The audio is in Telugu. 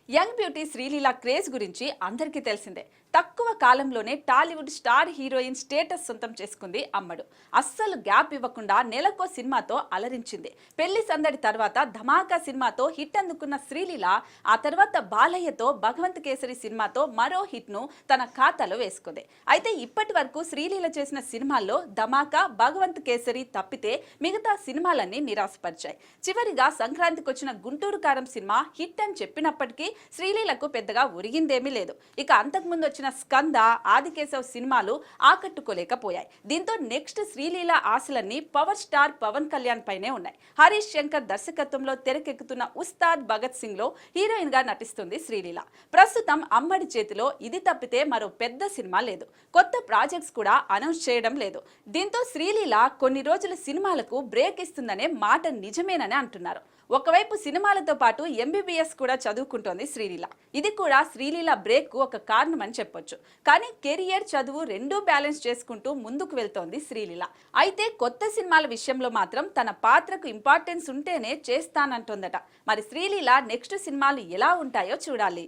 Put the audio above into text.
యంగ్ బ్యూటీ శ్రీలీల క్రేజ్ గురించి అందరికీ తెలిసిందే. తక్కువ కాలంలోనే టాలీవుడ్ స్టార్ హీరోయిన్ స్టేటస్ సొంతం చేసుకుంది అమ్మడు. అస్సలు గ్యాప్ ఇవ్వకుండా నెలకో సినిమాతో అలరించింది. పెళ్లి సందడి తర్వాత ధమాకా సినిమాతో హిట్ అందుకున్న శ్రీలీల ఆ తర్వాత బాలయ్యతో భగవంత్ కేసరి సినిమాతో మరో హిట్ ను తన ఖాతాలో వేసుకుంది. అయితే ఇప్పటి వరకు శ్రీలీల చేసిన సినిమాల్లో ధమాకా, భగవంత్ కేసరి తప్పితే మిగతా సినిమాలన్నీ నిరాశపరిచాయి. చివరిగా సంక్రాంతికి వచ్చిన గుంటూరు కారం సినిమా హిట్ అని చెప్పినప్పటికీ శ్రీలీలకు పెద్దగా ఒరిగిందేమీ లేదు. ఇక అంతకుముందు వచ్చిన స్కంద, ఆదికేశవ్ సినిమాలు ఆకట్టుకోలేకపోయాయి. దీంతో నెక్స్ట్ శ్రీలీల ఆశలన్నీ పవర్ స్టార్ పవన్ కళ్యాణ్ పైనే ఉన్నాయి. హరీష్ శంకర్ దర్శకత్వంలో తెరకెక్కుతున్న ఉస్తాద్ భగత్ సింగ్ లో హీరోయిన్ గా నటిస్తుంది శ్రీలీల. ప్రస్తుతం అమ్మడి చేతిలో ఇది తప్పితే మరో పెద్ద సినిమా లేదు. కొత్త ప్రాజెక్ట్స్ కూడా అనౌన్స్ చేయడం లేదు. దీంతో శ్రీలీల కొన్ని రోజుల సినిమాలకు బ్రేక్ ఇస్తుందనే మాట నిజమేనని అంటున్నారు. ఒకవైపు సినిమాలతో పాటు ఎంబీబీఎస్ కూడా చదువుకుంటోంది శ్రీలీల. ఇది కూడా శ్రీలీల బ్రేక్ కు ఒక కారణం అని చెప్పొచ్చు. కానీ కెరియర్, చదువు రెండూ బ్యాలెన్స్ చేసుకుంటూ ముందుకు వెళ్తోంది శ్రీలీల. అయితే కొత్త సినిమాల విషయంలో మాత్రం తన పాత్రకు ఇంపార్టెన్స్ ఉంటేనే చేస్తానంటోందట. మరి శ్రీలీల నెక్స్ట్ సినిమాలు ఎలా ఉంటాయో చూడాలి.